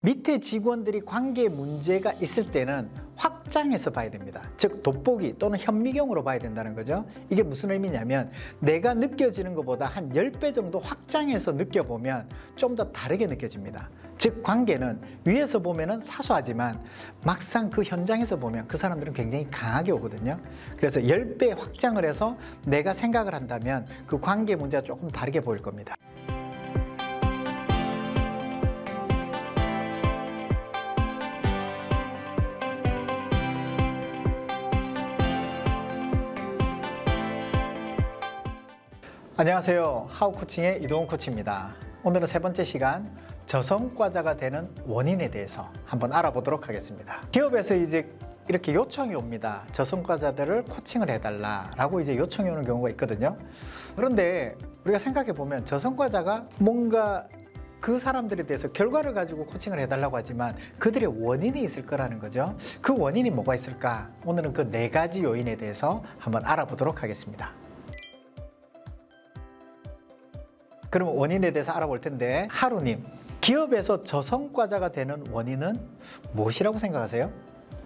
밑에 직원들이 관계에 문제가 있을 때는 확장해서 봐야 됩니다. 즉 돋보기 또는 현미경으로 봐야 된다는 거죠. 이게 무슨 의미냐면 내가 느껴지는 것보다 한 10배 정도 확장해서 느껴보면 좀 더 다르게 느껴집니다. 즉 관계는 위에서 보면 사소하지만 막상 그 현장에서 보면 그 사람들은 굉장히 강하게 오거든요. 그래서 10배 확장을 해서 내가 생각을 한다면 그 관계 문제가 조금 다르게 보일 겁니다. 안녕하세요. 하우코칭의 이동훈 코치입니다. 오늘은 세 번째 시간 저성과자가 되는 원인에 대해서 한번 알아보도록 하겠습니다. 기업에서 이제 이렇게 요청이 옵니다. 저성과자들을 코칭을 해달라라고 이제 요청이 오는 경우가 있거든요. 그런데 우리가 생각해 보면 저성과자가 뭔가 그 사람들에 대해서 결과를 가지고 코칭을 해달라고 하지만 그들의 원인이 있을 거라는 거죠. 그 원인이 뭐가 있을까? 오늘은 그 4가지 요인에 대해서 한번 알아보도록 하겠습니다. 그러면 원인에 대해서 알아볼 텐데, 하루님, 기업에서 저성과자가 되는 원인은 무엇이라고 생각하세요?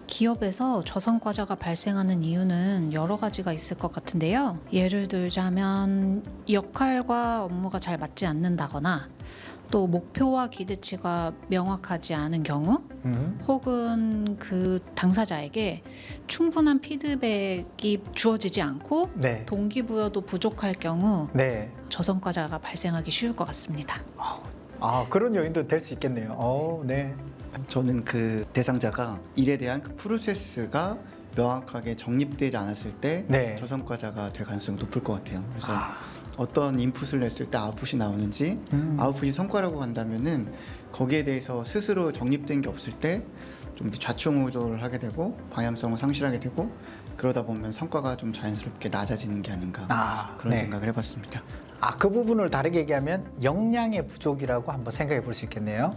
기업에서 저성과자가 발생하는 이유는 여러 가지가 있을 것 같은데요. 예를 들자면 역할과 업무가 잘 맞지 않는다거나 또 목표와 기대치가 명확하지 않은 경우 혹은 그 당사자에게 충분한 피드백이 주어지지 않고 네. 동기부여도 부족할 경우 네. 저성과자가 발생하기 쉬울 것 같습니다. 그런 요인도 될 수 있겠네요. 네. 저는 그 대상자가 일에 대한 그 프로세스가 명확하게 정립되지 않았을 때 네. 저성과자가 될 가능성이 높을 것 같아요. 그래서 어떤 인풋을 냈을 때 아웃풋이 나오는지 아웃풋이 성과라고 한다면은 거기에 대해서 스스로 정립된 게 없을 때 좀 좌충우돌을 하게 되고 방향성을 상실하게 되고 그러다 보면 성과가 좀 자연스럽게 낮아지는 게 아닌가 그런 네. 생각을 해봤습니다. 그 부분을 다르게 얘기하면 역량의 부족이라고 한번 생각해 볼 수 있겠네요.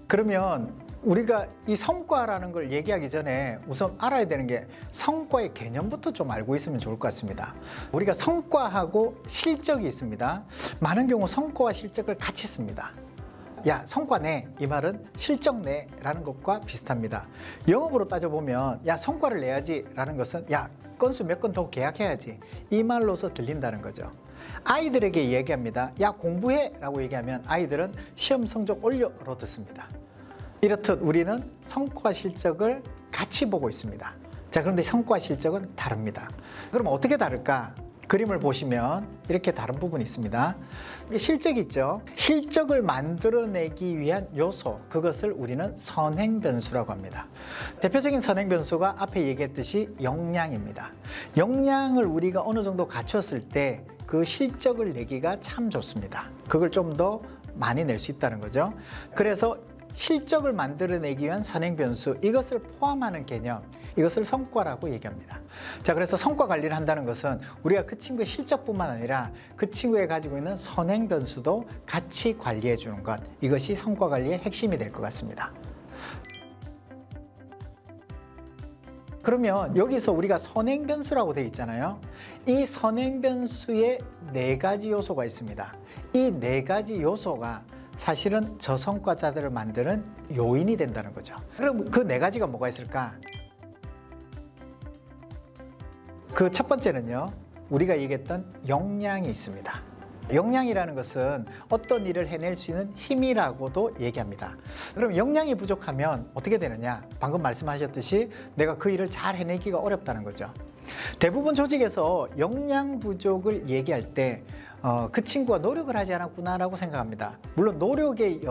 그러면 우리가 이 성과라는 걸 얘기하기 전에 우선 알아야 되는 게 성과의 개념부터 좀 알고 있으면 좋을 것 같습니다. 우리가 성과하고 실적이 있습니다. 많은 경우 성과와 실적을 같이 씁니다. 야, 성과 내, 이 말은 실적 내라는 것과 비슷합니다. 영업으로 따져보면 야, 성과를 내야지 라는 것은 야, 건수 몇 건 더 계약해야지, 이 말로서 들린다는 거죠. 아이들에게 얘기합니다. 야, 공부해 라고 얘기하면 아이들은 시험 성적 올려로 듣습니다. 이렇듯 우리는 성과 실적을 같이 보고 있습니다. 자, 그런데 성과 실적은 다릅니다. 그럼 어떻게 다를까? 그림을 보시면 이렇게 다른 부분이 있습니다. 실적이 있죠. 실적을 만들어내기 위한 요소, 그것을 우리는 선행변수라고 합니다. 대표적인 선행변수가 앞에 얘기했듯이 역량입니다. 역량을 우리가 어느 정도 갖췄을 때 그 실적을 내기가 참 좋습니다. 그걸 좀 더 많이 낼 수 있다는 거죠. 그래서 실적을 만들어내기 위한 선행변수, 이것을 포함하는 개념, 이것을 성과라고 얘기합니다. 자, 그래서 성과 관리를 한다는 것은 우리가 그 친구의 실적뿐만 아니라 그 친구가 가지고 있는 선행변수도 같이 관리해 주는 것, 이것이 성과 관리의 핵심이 될 것 같습니다. 그러면 여기서 우리가 선행변수라고 되어 있잖아요. 이 선행변수에 4가지 요소가 있습니다. 이 4가지 요소가 사실은 저성과자들을 만드는 요인이 된다는 거죠. 그럼 그 4가지가 뭐가 있을까? 그 첫 번째는요, 우리가 얘기했던 역량이 있습니다. 역량이라는 것은 어떤 일을 해낼 수 있는 힘이라고도 얘기합니다. 그럼 역량이 부족하면 어떻게 되느냐? 방금 말씀하셨듯이 내가 그 일을 잘 해내기가 어렵다는 거죠. 대부분 조직에서 역량 부족을 얘기할 때 그 친구가 노력을 하지 않았구나라고 생각합니다. 물론 노력의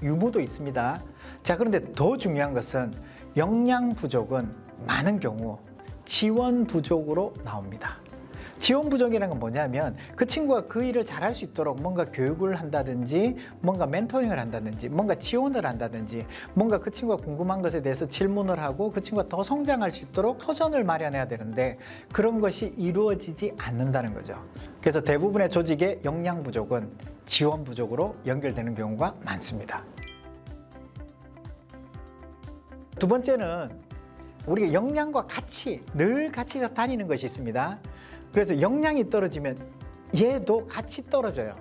유무도 있습니다. 자, 그런데 더 중요한 것은 역량 부족은 많은 경우 지원 부족으로 나옵니다. 지원 부족이라는 건 뭐냐면 그 친구가 그 일을 잘할 수 있도록 뭔가 교육을 한다든지 뭔가 멘토링을 한다든지 뭔가 지원을 한다든지 뭔가 그 친구가 궁금한 것에 대해서 질문을 하고 그 친구가 더 성장할 수 있도록 터전을 마련해야 되는데 그런 것이 이루어지지 않는다는 거죠. 그래서 대부분의 조직의 역량 부족은 지원 부족으로 연결되는 경우가 많습니다. 두 번째는 우리가 역량과 늘 같이 다니는 것이 있습니다. 그래서 역량이 떨어지면 얘도 같이 떨어져요.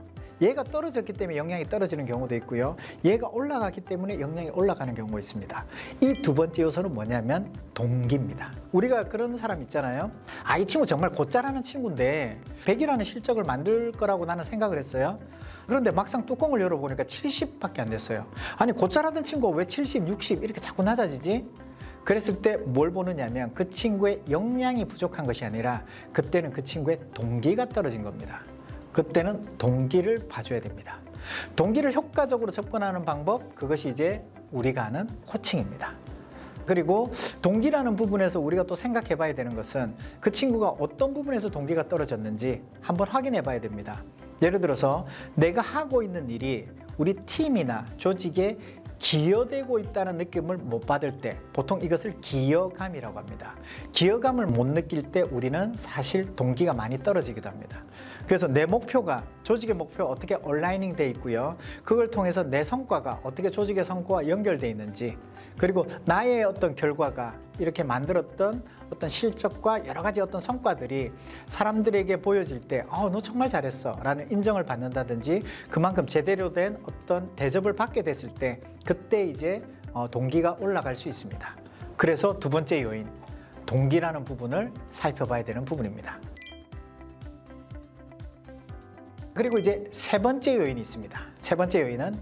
얘가 떨어졌기 때문에 역량이 떨어지는 경우도 있고요. 얘가 올라갔기 때문에 역량이 올라가는 경우가 있습니다. 이 두 번째 요소는 뭐냐면 동기입니다. 우리가 그런 사람 있잖아요. 아, 이 친구 정말 곧잘하는 친구인데 100이라는 실적을 만들 거라고 나는 생각을 했어요. 그런데 막상 뚜껑을 열어보니까 70밖에 안 됐어요. 아니, 곧잘하던 친구가 왜 70, 60 이렇게 자꾸 낮아지지? 그랬을 때 뭘 보느냐면 그 친구의 역량이 부족한 것이 아니라 그때는 그 친구의 동기가 떨어진 겁니다. 그때는 동기를 봐줘야 됩니다. 동기를 효과적으로 접근하는 방법, 그것이 이제 우리가 아는 코칭입니다. 그리고 동기라는 부분에서 우리가 또 생각해 봐야 되는 것은 그 친구가 어떤 부분에서 동기가 떨어졌는지 한번 확인해 봐야 됩니다. 예를 들어서 내가 하고 있는 일이 우리 팀이나 조직에 기여되고 있다는 느낌을 못 받을 때 보통 이것을 기여감이라고 합니다. 기여감을 못 느낄 때 우리는 사실 동기가 많이 떨어지기도 합니다. 그래서 내 목표가 조직의 목표가 어떻게 온라이닝 돼 있고요. 그걸 통해서 내 성과가 어떻게 조직의 성과와 연결돼 있는지, 그리고 나의 어떤 결과가 이렇게 만들었던 어떤 실적과 여러 가지 어떤 성과들이 사람들에게 보여질 때 너 정말 잘했어 라는 인정을 받는다든지 그만큼 제대로 된 어떤 대접을 받게 됐을 때 그때 이제 동기가 올라갈 수 있습니다. 그래서 두 번째 요인, 동기라는 부분을 살펴봐야 되는 부분입니다. 그리고 이제 세 번째 요인이 있습니다. 세 번째 요인은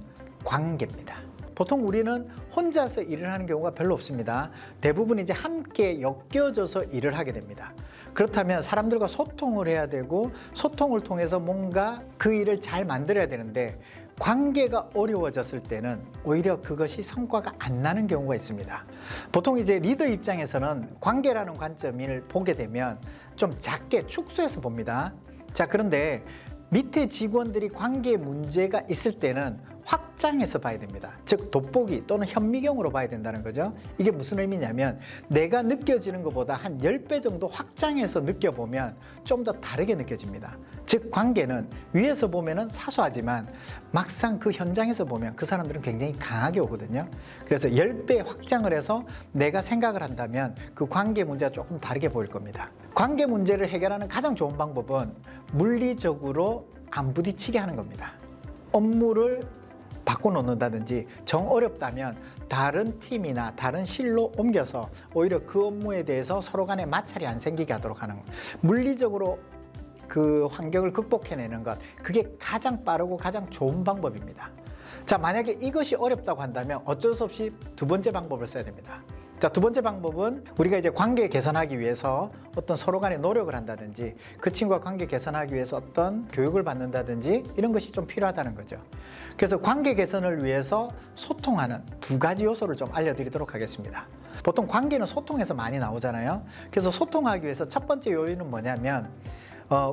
관계입니다. 보통 우리는 혼자서 일을 하는 경우가 별로 없습니다. 대부분 이제 함께 엮여져서 일을 하게 됩니다. 그렇다면 사람들과 소통을 해야 되고 소통을 통해서 뭔가 그 일을 잘 만들어야 되는데 관계가 어려워졌을 때는 오히려 그것이 성과가 안 나는 경우가 있습니다. 보통 이제 리더 입장에서는 관계라는 관점을 보게 되면 좀 작게 축소해서 봅니다. 자, 그런데 밑에 직원들이 관계에 문제가 있을 때는 확장해서 봐야 됩니다. 즉 돋보기 또는 현미경으로 봐야 된다는 거죠. 이게 무슨 의미냐면 내가 느껴지는 것보다 한 10배 정도 확장해서 느껴보면 좀 더 다르게 느껴집니다. 즉 관계는 위에서 보면은 사소하지만 막상 그 현장에서 보면 그 사람들은 굉장히 강하게 오거든요. 그래서 10배 확장을 해서 내가 생각을 한다면 그 관계 문제가 조금 다르게 보일 겁니다. 관계 문제를 해결하는 가장 좋은 방법은 물리적으로 안 부딪히게 하는 겁니다. 업무를 바꿔놓는다든지 정 어렵다면 다른 팀이나 다른 실로 옮겨서 오히려 그 업무에 대해서 서로 간에 마찰이 안 생기게 하도록 하는 것. 물리적으로 그 환경을 극복해내는 것, 그게 가장 빠르고 가장 좋은 방법입니다. 자, 만약에 이것이 어렵다고 한다면 어쩔 수 없이 두 번째 방법을 써야 됩니다. 자, 두 번째 방법은 우리가 이제 관계 개선하기 위해서 어떤 서로 간에 노력을 한다든지 그 친구와 관계 개선하기 위해서 어떤 교육을 받는다든지 이런 것이 좀 필요하다는 거죠. 그래서 관계 개선을 위해서 소통하는 두 가지 요소를 좀 알려드리도록 하겠습니다. 보통 관계는 소통에서 많이 나오잖아요. 그래서 소통하기 위해서 첫 번째 요인은 뭐냐면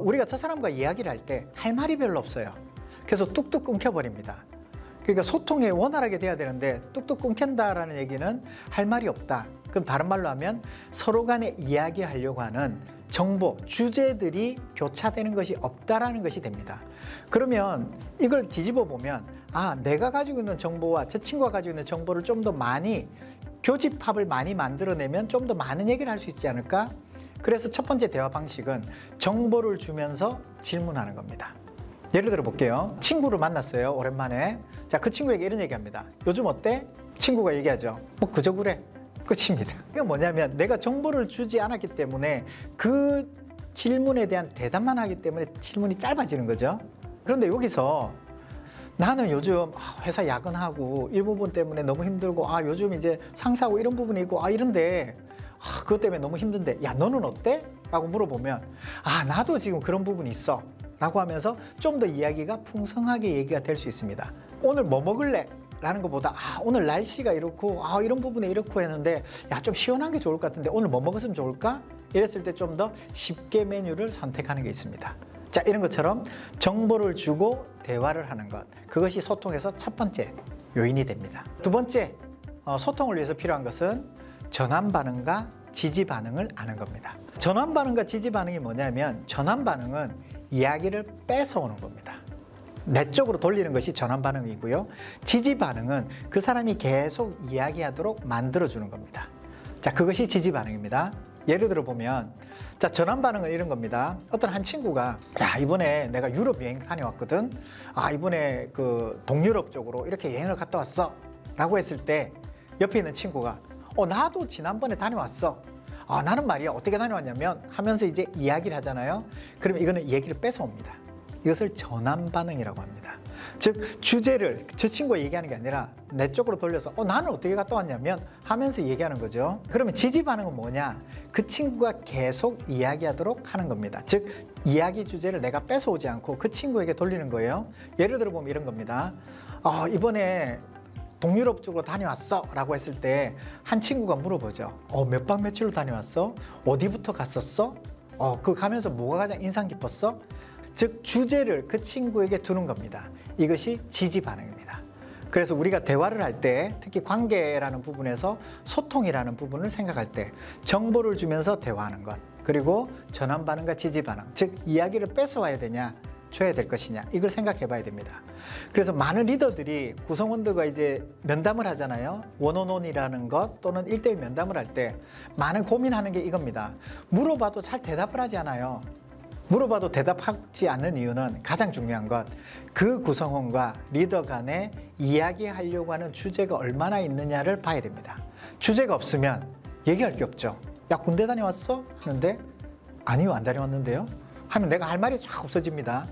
우리가 저 사람과 이야기를 할 때 할 말이 별로 없어요. 그래서 뚝뚝 끊겨버립니다. 그러니까 소통이 원활하게 돼야 되는데 뚝뚝 끊긴다라는 얘기는 할 말이 없다. 그럼 다른 말로 하면 서로 간에 이야기하려고 하는 정보, 주제들이 교차되는 것이 없다라는 것이 됩니다. 그러면 이걸 뒤집어 보면 내가 가지고 있는 정보와 저 친구가 가지고 있는 정보를 좀 더 많이 교집합을 많이 만들어내면 좀 더 많은 얘기를 할 수 있지 않을까? 그래서 첫 번째 대화 방식은 정보를 주면서 질문하는 겁니다. 예를 들어 볼게요. 친구를 만났어요. 오랜만에. 자, 그 친구에게 이런 얘기합니다. 요즘 어때? 친구가 얘기하죠. 뭐 그저 그래. 끝입니다. 이게 뭐냐면 내가 정보를 주지 않았기 때문에 그 질문에 대한 대답만 하기 때문에 질문이 짧아지는 거죠. 그런데 여기서 나는 요즘 회사 야근하고 일 부분 때문에 너무 힘들고 요즘 이제 상사하고 이런 부분이 있고 이런데 그것 때문에 너무 힘든데 야, 너는 어때? 라고 물어보면 나도 지금 그런 부분이 있어 라고 하면서 좀 더 이야기가 풍성하게 얘기가 될 수 있습니다. 오늘 뭐 먹을래? 라는 것보다 오늘 날씨가 이렇고 이런 부분에 이렇고 했는데 야, 좀 시원한 게 좋을 것 같은데 오늘 뭐 먹었으면 좋을까? 이랬을 때 좀 더 쉽게 메뉴를 선택하는 게 있습니다. 자, 이런 것처럼 정보를 주고 대화를 하는 것, 그것이 소통에서 첫 번째 요인이 됩니다. 두 번째, 소통을 위해서 필요한 것은 전환 반응과 지지 반응을 아는 겁니다. 전환 반응과 지지 반응이 뭐냐면 전환 반응은 이야기를 뺏어오는 겁니다. 내 쪽으로 돌리는 것이 전환 반응이고요. 지지 반응은 그 사람이 계속 이야기하도록 만들어주는 겁니다. 자, 그것이 지지 반응입니다. 예를 들어 보면 자, 전환 반응은 이런 겁니다. 어떤 한 친구가 야, 이번에 내가 유럽 여행 다녀왔거든. 아, 이번에 그 동유럽 쪽으로 이렇게 여행을 갔다 왔어. 라고 했을 때 옆에 있는 친구가 나도 지난번에 다녀왔어. 아, 나는 말이야 어떻게 다녀왔냐면 하면서 이제 이야기를 하잖아요. 그러면 이거는 얘기를 뺏어옵니다. 이것을 전환 반응이라고 합니다. 즉 주제를 저 친구가 얘기하는 게 아니라 내 쪽으로 돌려서 나는 어떻게 갔다 왔냐면 하면서 얘기하는 거죠. 그러면 지지 반응은 뭐냐? 그 친구가 계속 이야기하도록 하는 겁니다. 즉 이야기 주제를 내가 뺏어오지 않고 그 친구에게 돌리는 거예요. 예를 들어 보면 이런 겁니다. 이번에 동유럽 쪽으로 다녀왔어 라고 했을 때 한 친구가 물어보죠. 몇 박 며칠로 다녀왔어? 어디부터 갔었어? 그 가면서 뭐가 가장 인상 깊었어? 즉 주제를 그 친구에게 두는 겁니다. 이것이 지지 반응입니다. 그래서 우리가 대화를 할 때 특히 관계라는 부분에서 소통이라는 부분을 생각할 때 정보를 주면서 대화하는 것, 그리고 전환 반응과 지지 반응, 즉 이야기를 뺏어와야 되냐 줘야 될 것이냐, 이걸 생각해 봐야 됩니다. 그래서 많은 리더들이 구성원들과 이제 면담을 하잖아요. 원온원이라는 것 또는 1대1 면담을 할 때 많은 고민하는 게 이겁니다. 물어봐도 잘 대답을 하지 않아요. 물어봐도 대답하지 않는 이유는 가장 중요한 것, 그 구성원과 리더 간에 이야기하려고 하는 주제가 얼마나 있느냐를 봐야 됩니다. 주제가 없으면 얘기할 게 없죠. 야, 군대 다녀왔어? 하는데 아니요, 안 다녀왔는데요? 하면 내가 할 말이 쫙 없어집니다.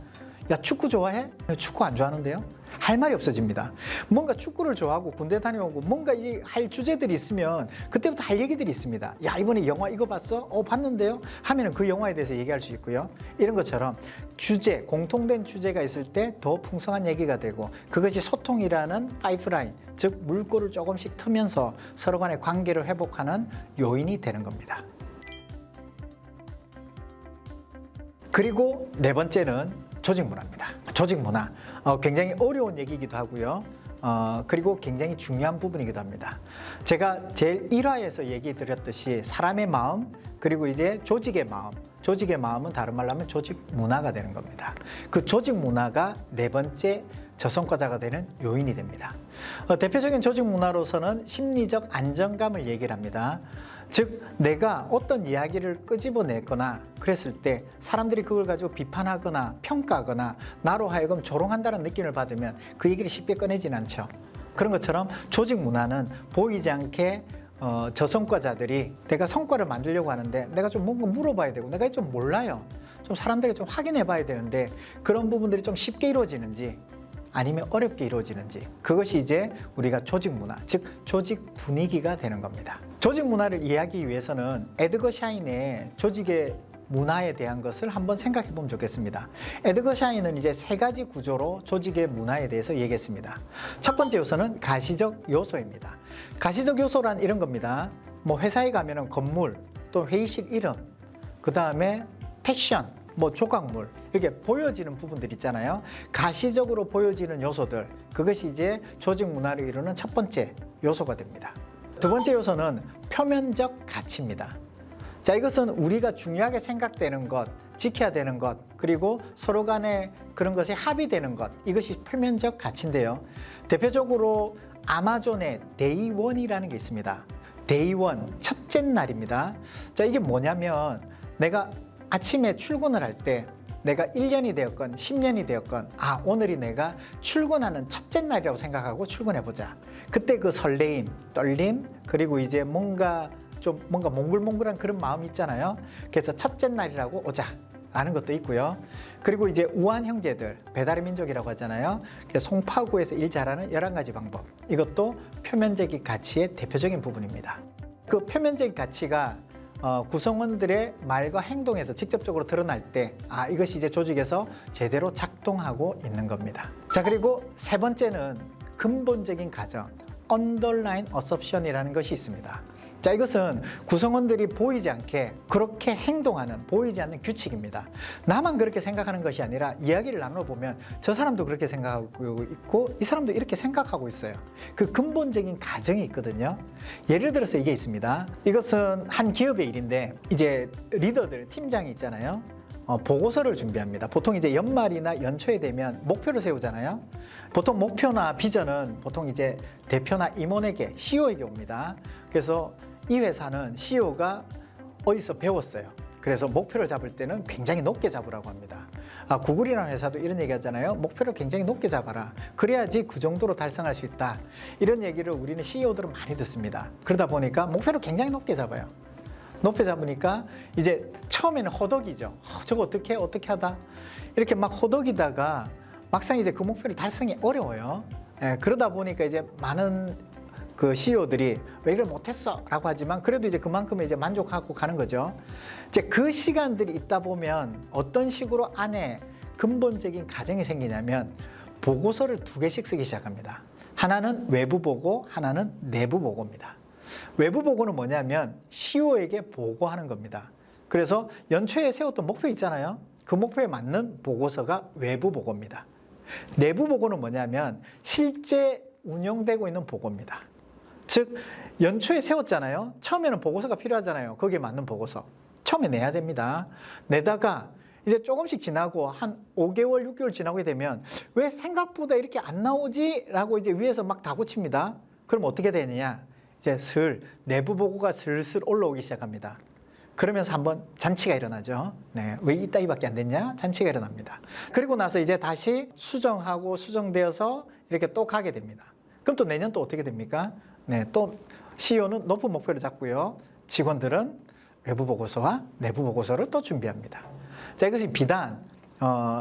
야, 축구 좋아해? 축구 안 좋아하는데요? 할 말이 없어집니다. 뭔가 축구를 좋아하고 군대 다녀오고 뭔가 할 주제들이 있으면 그때부터 할 얘기들이 있습니다. 야, 이번에 영화 이거 봤어? 봤는데요? 하면은 그 영화에 대해서 얘기할 수 있고요. 이런 것처럼 주제, 공통된 주제가 있을 때 더 풍성한 얘기가 되고, 그것이 소통이라는 파이프라인, 즉 물꼬를 조금씩 트면서 서로 간의 관계를 회복하는 요인이 되는 겁니다. 그리고 네 번째는 조직 문화입니다. 조직 문화. 굉장히 어려운 얘기이기도 하고요. 그리고 굉장히 중요한 부분이기도 합니다. 제가 제일 1화에서 얘기 드렸듯이 사람의 마음, 그리고 이제 조직의 마음. 조직의 마음은 다른 말로 하면 조직 문화가 되는 겁니다. 그 조직 문화가 네 번째 저성과자가 되는 요인이 됩니다. 대표적인 조직 문화로서는 심리적 안정감을 얘기를 합니다. 즉 내가 어떤 이야기를 끄집어내거나 그랬을 때 사람들이 그걸 가지고 비판하거나 평가하거나 나로 하여금 조롱한다는 느낌을 받으면 그 얘기를 쉽게 꺼내진 않죠. 그런 것처럼 조직 문화는 보이지 않게 저성과자들이 내가 성과를 만들려고 하는데 내가 좀 뭔가 물어봐야 되고 내가 좀 몰라요. 좀 사람들이 좀 확인해 봐야 되는데 그런 부분들이 좀 쉽게 이루어지는지 아니면 어렵게 이루어지는지, 그것이 이제 우리가 조직 문화, 즉 조직 분위기가 되는 겁니다. 조직 문화를 이해하기 위해서는 에드거 샤인의 조직의 문화에 대한 것을 한번 생각해 보면 좋겠습니다. 에드거 샤인은 이제 세 가지 구조로 조직의 문화에 대해서 얘기했습니다. 첫 번째 요소는 가시적 요소입니다. 가시적 요소란 이런 겁니다. 뭐 회사에 가면은 건물, 또 회의실 이름, 그 다음에 패션, 뭐 조각물, 이렇게 보여지는 부분들 있잖아요. 가시적으로 보여지는 요소들, 그것이 이제 조직 문화를 이루는 첫 번째 요소가 됩니다. 두 번째 요소는 표면적 가치입니다. 자, 이것은 우리가 중요하게 생각되는 것, 지켜야 되는 것, 그리고 서로 간에 그런 것이 합의되는 것, 이것이 표면적 가치인데요. 대표적으로 아마존의 데이 원이라는 게 있습니다. 데이 원, 첫째 날입니다. 자, 이게 뭐냐면 내가 아침에 출근을 할 때 내가 1년이 되었건 10년이 되었건 오늘이 내가 출근하는 첫째 날이라고 생각하고 출근해보자. 그때 그 설레임, 떨림, 그리고 이제 뭔가 몽글몽글한 그런 마음이 있잖아요. 그래서 첫째 날이라고 오자 라는 것도 있고요. 그리고 이제 우한 형제들, 배달의 민족이라고 하잖아요. 그래서 송파구에서 일 잘하는 11가지 방법, 이것도 표면적인 가치의 대표적인 부분입니다. 그 표면적인 가치가 구성원들의 말과 행동에서 직접적으로 드러날 때 이것이 이제 조직에서 제대로 작동하고 있는 겁니다. 자, 그리고 세 번째는 근본적인 가정, underline assumption이라는 것이 있습니다. 자, 이것은 구성원들이 보이지 않게 그렇게 행동하는, 보이지 않는 규칙입니다. 나만 그렇게 생각하는 것이 아니라 이야기를 나눠보면 저 사람도 그렇게 생각하고 있고 이 사람도 이렇게 생각하고 있어요. 그 근본적인 가정이 있거든요. 예를 들어서 이게 있습니다. 이것은 한 기업의 일인데 이제 리더들, 팀장이 있잖아요. 보고서를 준비합니다. 보통 이제 연말이나 연초에 되면 목표를 세우잖아요. 보통 목표나 비전은 보통 이제 대표나 임원에게, CEO에게 옵니다. 그래서 이 회사는 CEO가 어디서 배웠어요. 그래서 목표를 잡을 때는 굉장히 높게 잡으라고 합니다. 구글이라는 회사도 이런 얘기 하잖아요. 목표를 굉장히 높게 잡아라. 그래야지 그 정도로 달성할 수 있다. 이런 얘기를 우리는 CEO들은 많이 듣습니다. 그러다 보니까 목표를 굉장히 높게 잡아요. 높게 잡으니까 이제 처음에는 허덕이죠. 저거 어떻게 하다. 이렇게 막 허덕이다가 막상 이제 그 목표를 달성이 어려워요. 그러다 보니까 이제 많은 그 CEO들이 왜 이걸 못했어? 라고 하지만 그래도 이제 그만큼 이제 만족하고 가는 거죠. 이제 그 시간들이 있다 보면 어떤 식으로 안에 근본적인 가정이 생기냐면 보고서를 2개씩 쓰기 시작합니다. 하나는 외부 보고, 하나는 내부 보고입니다. 외부 보고는 뭐냐면 CEO에게 보고하는 겁니다. 그래서 연초에 세웠던 목표 있잖아요. 그 목표에 맞는 보고서가 외부 보고입니다. 내부 보고는 뭐냐면 실제 운영되고 있는 보고입니다. 즉 연초에 세웠잖아요. 처음에는 보고서가 필요하잖아요. 거기에 맞는 보고서 처음에 내야 됩니다. 내다가 이제 조금씩 지나고 한 5개월, 6개월 지나게 되면 왜 생각보다 이렇게 안 나오지? 라고 이제 위에서 막 다고칩니다. 그럼 어떻게 되느냐? 이제 내부 보고가 슬슬 올라오기 시작합니다. 그러면서 한번 잔치가 일어나죠. 네, 왜 이따위밖에 안 됐냐? 잔치가 일어납니다. 그리고 나서 이제 다시 수정하고 수정되어서 이렇게 또 가게 됩니다. 그럼 또 내년 또 어떻게 됩니까? 네, 또 CEO는 높은 목표를 잡고요. 직원들은 외부 보고서와 내부 보고서를 또 준비합니다. 자, 이것이 비단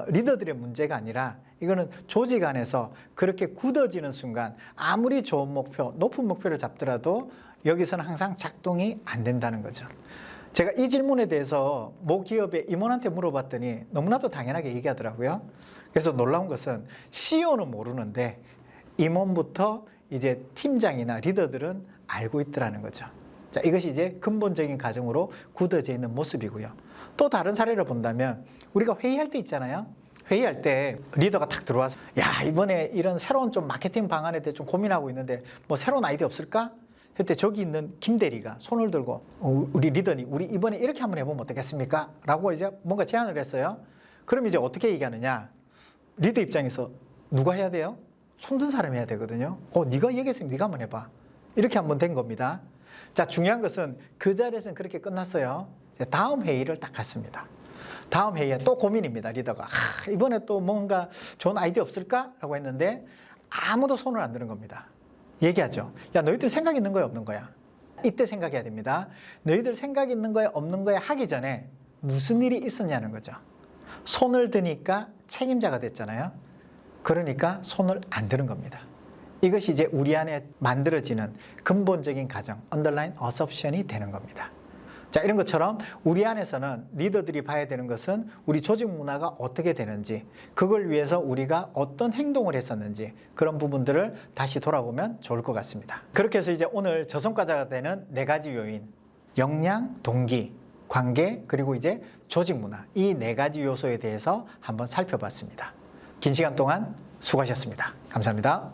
리더들의 문제가 아니라 이거는 조직 안에서 그렇게 굳어지는 순간 아무리 좋은 목표, 높은 목표를 잡더라도 여기서는 항상 작동이 안 된다는 거죠. 제가 이 질문에 대해서 모 기업의 임원한테 물어봤더니 너무나도 당연하게 얘기하더라고요. 그래서 놀라운 것은 CEO는 모르는데 임원부터 이제 팀장이나 리더들은 알고 있더라는 거죠. 자, 이것이 이제 근본적인 가정으로 굳어져 있는 모습이고요. 또 다른 사례를 본다면 우리가 회의할 때 있잖아요. 회의할 때 리더가 탁 들어와서 야, 이번에 이런 새로운 좀 마케팅 방안에 대해 좀 고민하고 있는데 뭐 새로운 아이디어 없을까? 그때 저기 있는 김 대리가 손을 들고 우리 리더니 우리 이번에 이렇게 한번 해보면 어떻겠습니까? 라고 이제 뭔가 제안을 했어요. 그럼 이제 어떻게 얘기하느냐? 리더 입장에서 누가 해야 돼요? 손든 사람이 해야 되거든요. 네가 얘기했으면 네가 한번 해봐. 이렇게 한번 된 겁니다. 자, 중요한 것은 그 자리에서는 그렇게 끝났어요. 다음 회의를 딱 갔습니다. 다음 회의에 또 고민입니다. 리더가 이번에 또 뭔가 좋은 아이디어 없을까? 라고 했는데 아무도 손을 안 드는 겁니다. 얘기하죠. 야, 너희들 생각 있는 거야, 없는 거야? 이때 생각해야 됩니다. 너희들 생각 있는 거야, 없는 거야 하기 전에 무슨 일이 있었냐는 거죠. 손을 드니까 책임자가 됐잖아요. 그러니까 손을 안 드는 겁니다. 이것이 이제 우리 안에 만들어지는 근본적인 가정, underlying assumption이 되는 겁니다. 자, 이런 것처럼 우리 안에서는 리더들이 봐야 되는 것은 우리 조직 문화가 어떻게 되는지, 그걸 위해서 우리가 어떤 행동을 했었는지 그런 부분들을 다시 돌아보면 좋을 것 같습니다. 그렇게 해서 이제 오늘 저성과자가 되는 4가지 요인, 역량, 동기, 관계, 그리고 이제 조직 문화, 이 4가지 요소에 대해서 한번 살펴봤습니다. 긴 시간 동안 수고하셨습니다. 감사합니다.